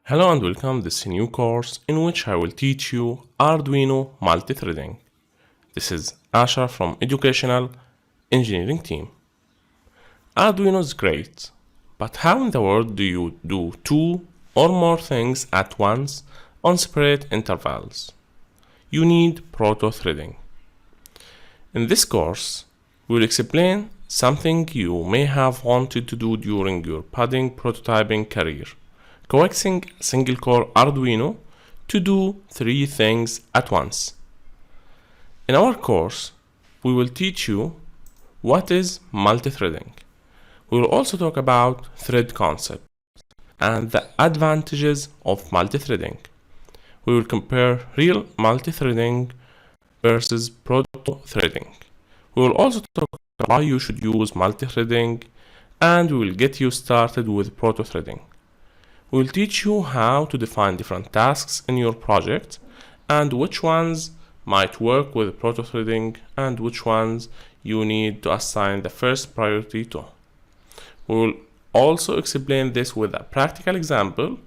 Hello and welcome to this new course in which I will teach you Arduino multithreading. This is Asha from Educational Engineering team. Arduino is great, but how in the world do you do two or more things at once on separate intervals? You need protothreading. In this course, we will explain something you may have wanted to do during your budding prototyping career. Coaxing a single core Arduino to do three things at once. In our course, we will teach you what is multithreading. We will also talk about thread concept and the advantages of multithreading. We will compare real multithreading versus protothreading. We will also talk about why you should use multithreading, and we will get you started with protothreading. We'll teach you how to define different tasks in your project and which ones might work with protothreading and which ones you need to assign the first priority to. We will also explain this with a practical example,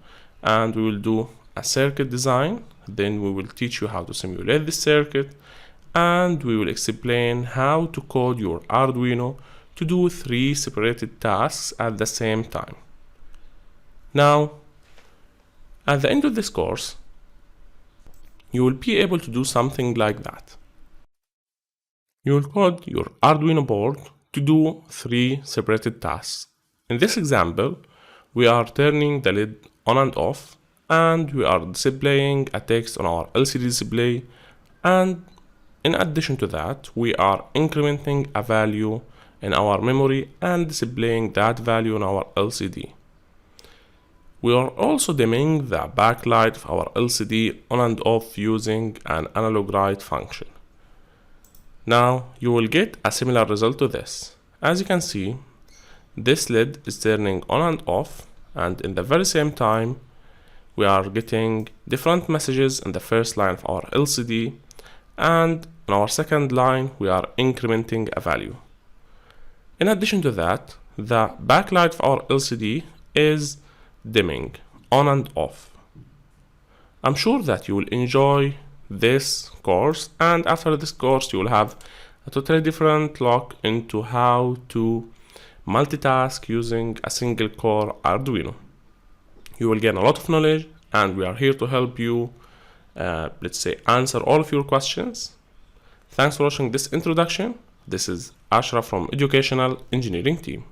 and we will do a circuit design. Then we will teach you how to simulate the circuit, and we will explain how to code your Arduino to do three separated tasks at the same time. Now, at the end of this course, you will be able to do something like that. You will code your Arduino board to do three separated tasks. In this example, we are turning the lid on and off, and we are displaying a text on our LCD display, and in addition to that, we are incrementing a value in our memory and displaying that value on our LCD. We are also dimming the backlight of our LCD on and off using an analog light function. Now you will get a similar result to this. As you can see, this lid is turning on and off, and in the very same time, we are getting different messages in the first line of our LCD, and in our second line, we are incrementing a value. In addition to that, the backlight of our LCD is dimming on and off. I'm sure that you will enjoy this course, and after this course you will have a totally different look into how to multitask using a single core Arduino. You will gain a lot of knowledge, and we are here to help you answer all of your questions. Thanks for watching this introduction. This is Ashra from Educational Engineering team.